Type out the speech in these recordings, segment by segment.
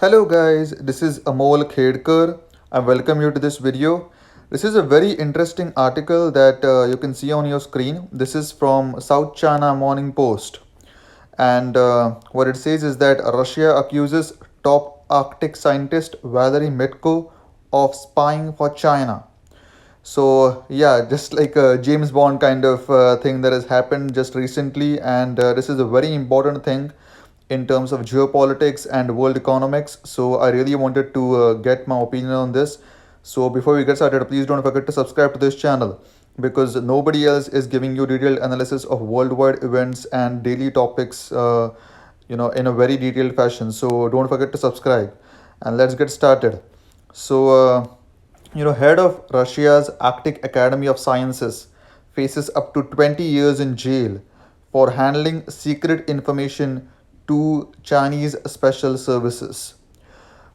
Hello guys, this is Amol Khedkar. I welcome you to this video. This is a very interesting article that you can see on your screen. This is from South China Morning Post. And what it says is that Russia accuses top Arctic scientist Valery Mitko of spying for China. So yeah, just like a James Bond kind of thing that has happened just recently, and this is a very important thing in terms of geopolitics and world economics. So I really wanted to get my opinion on this. So before we get started, please don't forget to subscribe to this channel because nobody else is giving you detailed analysis of worldwide events and daily topics, in a very detailed fashion. So don't forget to subscribe, and let's get started. So. Head of Russia's Arctic Academy of Sciences faces up to 20 years in jail for handling secret information to Chinese special services.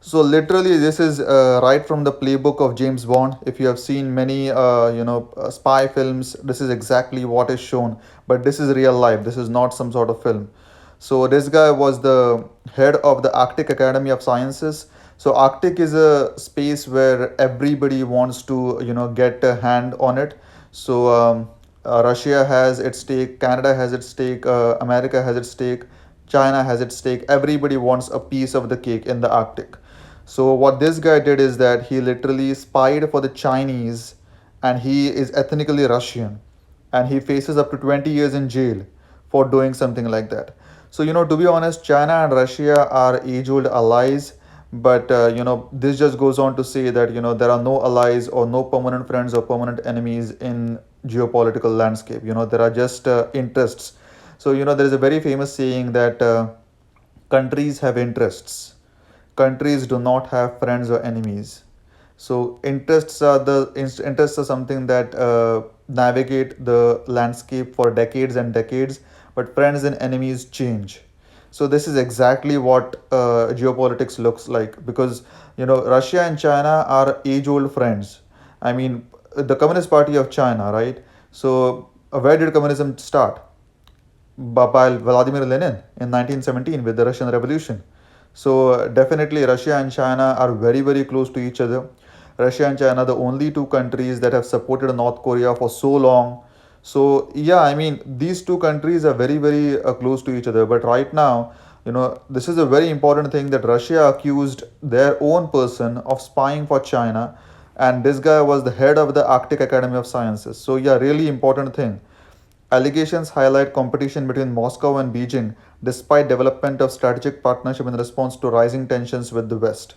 So literally, this is right from the playbook of James Bond. If you have seen many, spy films, this is exactly what is shown. But this is real life. This is not some sort of film. So this guy was the head of the Arctic Academy of Sciences. So Arctic is a space where everybody wants to, get a hand on it. So Russia has its stake, Canada has its stake, America has its stake, China has its stake. Everybody wants a piece of the cake in the Arctic. So what this guy did is that he literally spied for the Chinese, and he is ethnically Russian, and he faces up to 20 years in jail for doing something like that. So to be honest, China and Russia are age-old allies, but this just goes on to say that there are no allies or no permanent friends or permanent enemies in geopolitical landscape. There are just interests. So there is a very famous saying that countries have interests, countries do not have friends or enemies. So interests are something that navigate the landscape for decades and decades, but friends and enemies change. So this is exactly what geopolitics looks like, because Russia and China are age old friends. I mean, the Communist Party of China, right? So where did communism start? By Vladimir Lenin in 1917 with the Russian Revolution. So definitely Russia and China are very very close to each other. Russia and China are the only two countries that have supported North Korea for so long. So yeah, I mean these two countries are very very close to each other. But right now, this is a very important thing that Russia accused their own person of spying for China, and this guy was the head of the Arctic Academy of Sciences. So yeah, really important thing. Allegations highlight competition between Moscow and Beijing despite development of strategic partnership in response to rising tensions with the West.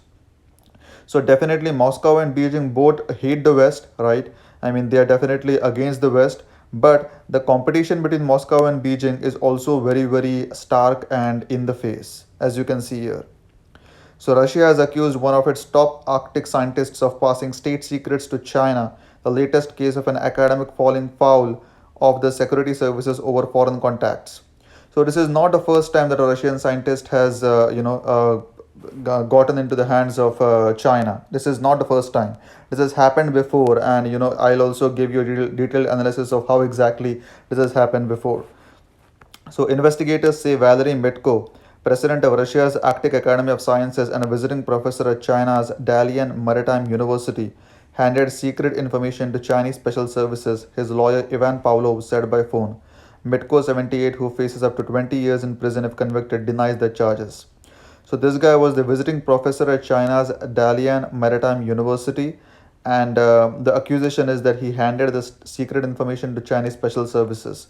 So definitely Moscow and Beijing both hate the West, right? I mean they are definitely against the West, but the competition between Moscow and Beijing is also very very stark and in the face, as you can see here. So Russia has accused one of its top Arctic scientists of passing state secrets to China, the latest case of an academic falling foul of the security services over foreign contacts. So this is not the first time that a Russian scientist has, gotten into the hands of China. This is not the first time. This has happened before, and I'll also give you a detailed analysis of how exactly this has happened before. So investigators say Valery Mitko, president of Russia's Arctic Academy of Sciences and a visiting professor at China's Dalian Maritime University, handed secret information to Chinese special services, his lawyer Ivan Pavlov said by phone. Mitko, 78, who faces up to 20 years in prison if convicted, denies the charges. So this guy was the visiting professor at China's Dalian Maritime University, and the accusation is that he handed this secret information to Chinese special services.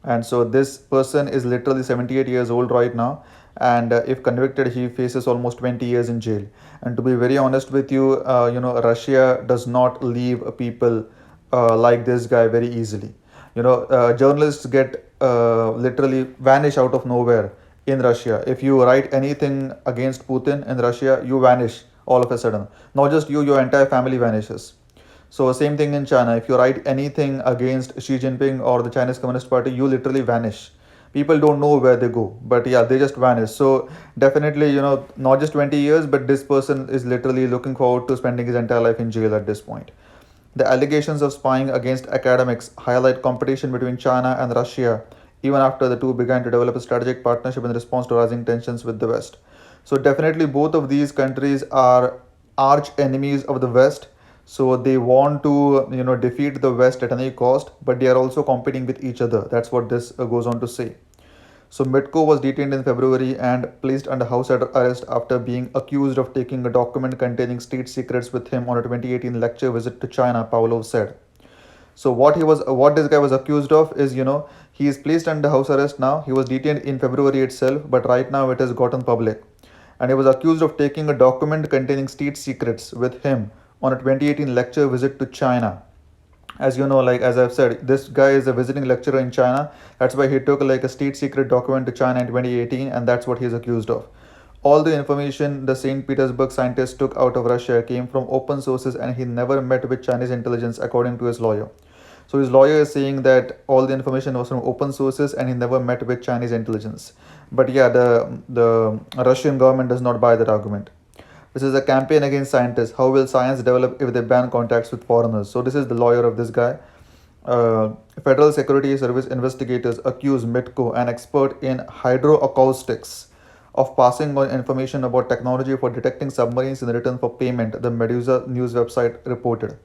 And so this person is literally 78 years old right now, and if convicted he faces almost 20 years in jail. And to be very honest with you, Russia does not leave people like this guy very easily. Journalists get literally vanish out of nowhere in Russia. If you write anything against Putin in Russia, you vanish all of a sudden. Not just you, your entire family vanishes. So same thing in China. If you write anything against Xi Jinping or the Chinese Communist Party, you literally vanish. People don't know where they go, but yeah, they just vanish. So definitely, not just 20 years, but this person is literally looking forward to spending his entire life in jail at this point. The allegations of spying against academics highlight competition between China and Russia, even after the two began to develop a strategic partnership in response to rising tensions with the West. So definitely both of these countries are arch enemies of the West. So they want to defeat the West at any cost, but they are also competing with each other. That's what this goes on to say. So Mitko was detained in February and placed under house arrest after being accused of taking a document containing state secrets with him on a 2018 lecture visit to China, Pavlov said. So what this guy was accused of is, he is placed under house arrest now. He was detained in February itself, but right now it has gotten public. And he was accused of taking a document containing state secrets with him on a 2018 lecture visit to China. As you know, like as I've said, this guy is a visiting lecturer in China. That's why he took like a state secret document to China in 2018, and that's what he's accused of. All the information the St. Petersburg scientist took out of Russia came from open sources, and he never met with Chinese intelligence, according to his lawyer. So his lawyer is saying that all the information was from open sources, and he never met with Chinese intelligence. But yeah, the Russian government does not buy that argument. This is a campaign against scientists. How will science develop if they ban contacts with foreigners? So this is the lawyer of this guy. Federal Security Service investigators accuse Mitko, an expert in hydroacoustics, of passing on information about technology for detecting submarines in return for payment, the Medusa news website reported.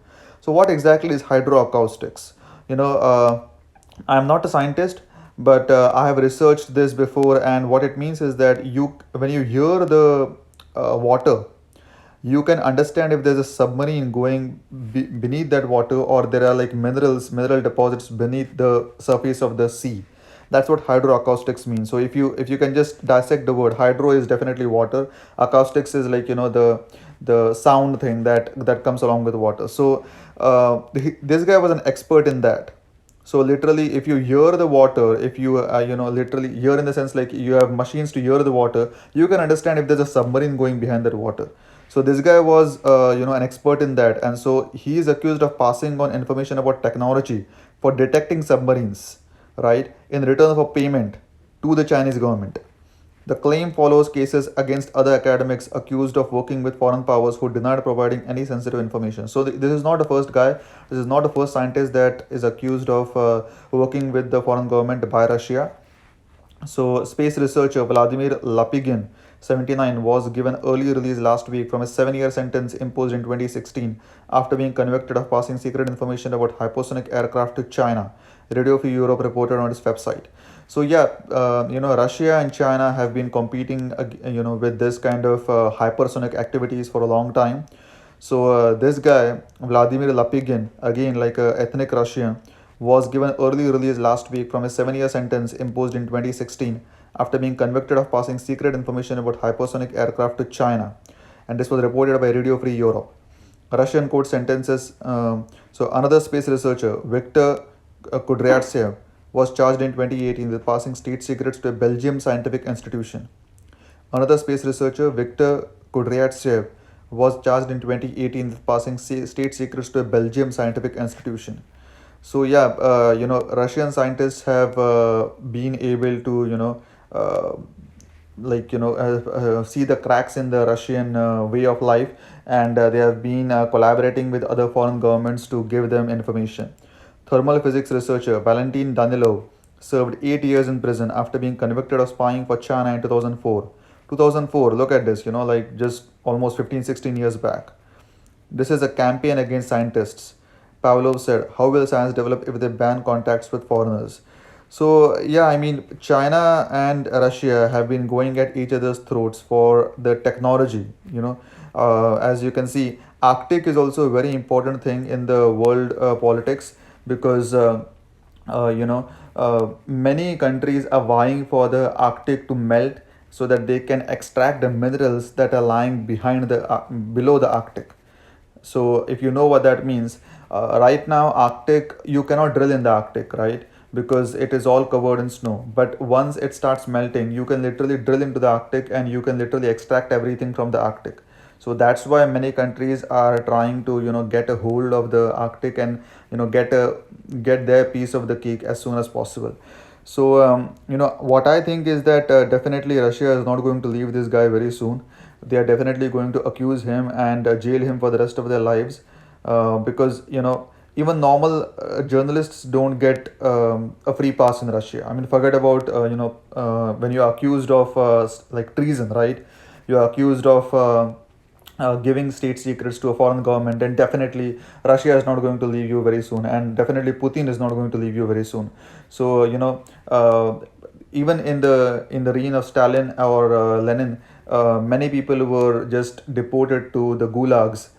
So, what exactly is hydroacoustics? You know, I'm not a scientist, but I have researched this before, and what it means is that when you hear the water, you can understand if there's a submarine going beneath that water, or there are like mineral deposits beneath the surface of the sea. That's what hydroacoustics means. So if you can just dissect the word, hydro is definitely water, acoustics is like the sound thing that comes along with water. So this guy was an expert in that. So literally, if you hear the water, if you literally hear in the sense like you have machines to hear the water, you can understand if there's a submarine going behind that water. So this guy was an expert in that, and so he is accused of passing on information about technology for detecting submarines, right, in return for payment to the Chinese government. The claim follows cases against other academics accused of working with foreign powers who denied providing any sensitive information. So this is not the first guy. This is not the first scientist that is accused of working with the foreign government by Russia. So, space researcher Vladimir Lapigin, 79, was given early release last week from a 7-year sentence imposed in 2016 after being convicted of passing secret information about hypersonic aircraft to China. Radio Free Europe reported on its website. So yeah, Russia and China have been competing, with this kind of hypersonic activities for a long time. So this guy Vladimir Lapigin, again like a ethnic Russian, was given early release last week from a 7-year sentence imposed in 2016 after being convicted of passing secret information about hypersonic aircraft to China. And this was reported by Radio Free Europe. Russian court sentences. So another space researcher, Viktor Kudryavtsev, was charged in 2018 with passing state secrets to a Belgium scientific institution. Another space researcher, Viktor Kudryavtsev, was charged in 2018 with passing state secrets to a Belgium scientific institution. So yeah, Russian scientists have been able to see the cracks in the Russian way of life, and they have been collaborating with other foreign governments to give them information. Thermal physics researcher Valentin Danilov served 8 years in prison after being convicted of spying for China in 2004. 2004, look at this, like just almost 15-16 years back. This is a campaign against scientists. Pavlov said, how will science develop if they ban contacts with foreigners? So, yeah, I mean, China and Russia have been going at each other's throats for the technology. As you can see, Arctic is also a very important thing in the world politics, because, many countries are vying for the Arctic to melt so that they can extract the minerals that are lying below the Arctic. So if you know what that means, right now Arctic, you cannot drill in the Arctic, right? Because it is all covered in snow. But once it starts melting, you can literally drill into the Arctic, and you can literally extract everything from the Arctic. So that's why many countries are trying to get a hold of the Arctic, and get their piece of the cake as soon as possible. So what I think is that definitely Russia is not going to leave this guy very soon. They are definitely going to accuse him and jail him for the rest of their lives, because even normal journalists don't get a free pass in Russia. I mean, forget about when you are accused of like treason, right? you are accused of giving state secrets to a foreign government, then definitely Russia is not going to leave you very soon, and definitely Putin is not going to leave you very soon. So even in the reign of Stalin or Lenin, many people were just deported to the gulags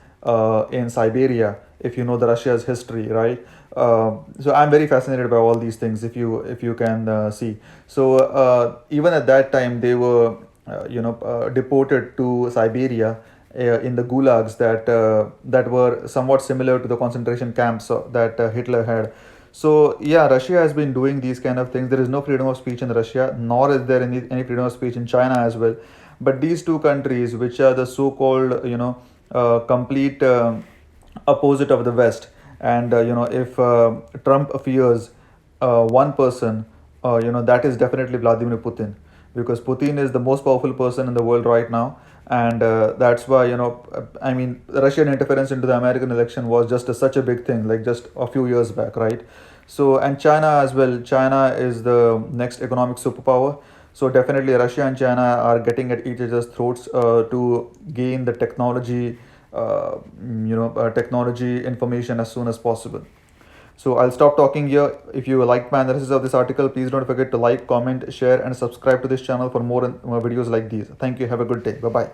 in Siberia. If you know the Russia's history, right? So I'm very fascinated by all these things. If you can see, so even at that time they were deported to Siberia in the gulags that were somewhat similar to the concentration camps that Hitler had. So yeah, Russia has been doing these kind of things. There is no freedom of speech in Russia, nor is there any freedom of speech in China as well. But these two countries, which are the so-called complete opposite of the West, and if Trump fears one person, that is definitely Vladimir Putin, because Putin is the most powerful person in the world right now, and that's why I mean, Russian interference into the American election was just such a big thing, like just a few years back, right? So, and China as well. China is the next economic superpower. So definitely, Russia and China are getting at each other's throats to gain the technology information as soon as possible. So I'll stop talking here. If you like my analysis of this article, please don't forget to like, comment, share, and subscribe to this channel for more videos like these. Thank you. Have a good day. Bye bye.